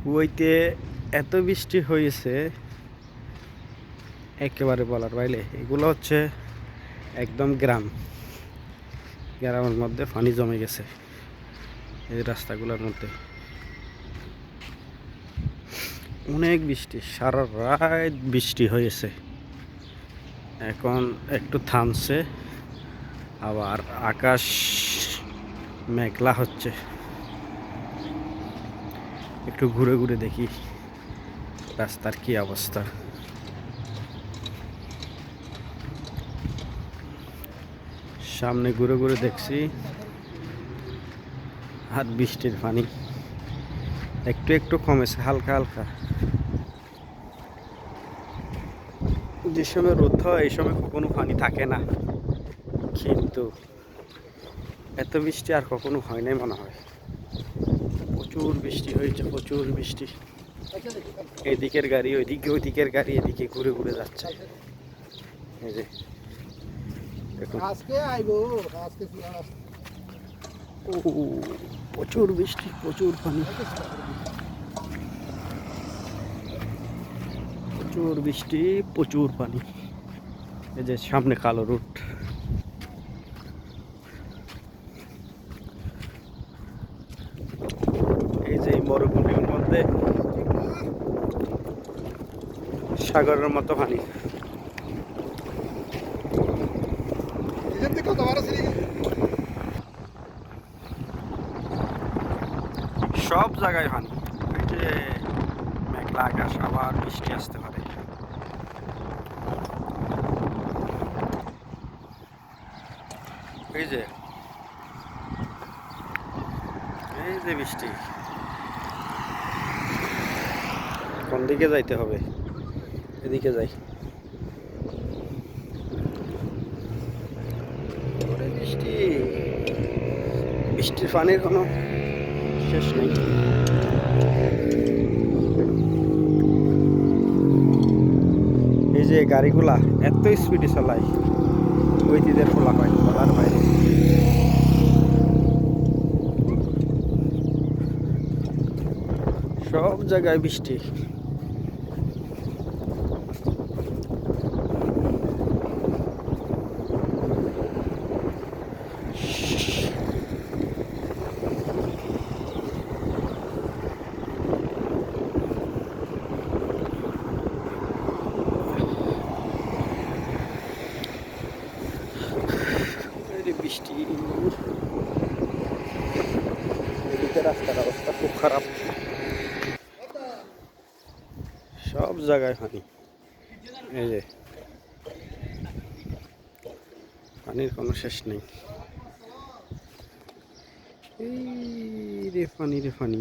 কুয়েতে এত বৃষ্টি হয়েছে একেবারে বলার বাইরে। এগুলো হচ্ছে একদম গ্রামের মধ্যে পানি জমে গেছে এই রাস্তাগুলোর মধ্যে। অনেক বৃষ্টি, সারা রাত বৃষ্টি হয়েছে, এখন একটু থামছে, আবার আকাশ মেঘলা হচ্ছে। একটু ঘুরে ঘুরে দেখি রাস্তার কি অবস্থা। সামনে ঘুরে ঘুরে দেখছি আর বৃষ্টির পানি একটু একটু কমেছে, হালকা হালকা। যে সময় রোদ হয় এই সময় কখনো পানি থাকে না, কিন্তু এত বৃষ্টি আর কখনো হয় নাই মনে হয়। প্রচুর বৃষ্টি হয়েছে, প্রচুর বৃষ্টি। এদিকের গাড়ি ওইদিকে, ওইদিকের গাড়ি এদিকে ঘুরে ঘুরে যাচ্ছে। এই যে দেখুন, প্রচুর বৃষ্টি, প্রচুর পানি, প্রচুর বৃষ্টি, প্রচুর পানি। এই যে সামনে কালো রুট। এই যে মরুভূমির মধ্যে সাগরের মতো পানি। সব জায়গায় পানি। এই যে মেঘলা আকাশ, আবার বৃষ্টি আসতে পারে। এই যে বৃষ্টি, কোন দিকে যাইতে হবে? এদিকে যাই। বৃষ্টি, বৃষ্টির পানির কোনো শেষ নেই। এই যে গাড়িগুলা এত স্পিডে চালায়, ওইদিদের ফোলা হয় বলার বাইরে। সব জায়গায় বৃষ্টি। বৃষ্টি, এদিকে রাস্তার অবস্থা খুব খারাপ, সব জায়গায় পানি। এই যে পানির কোনো শেষ নেই। এই রে পানি, রে পানি।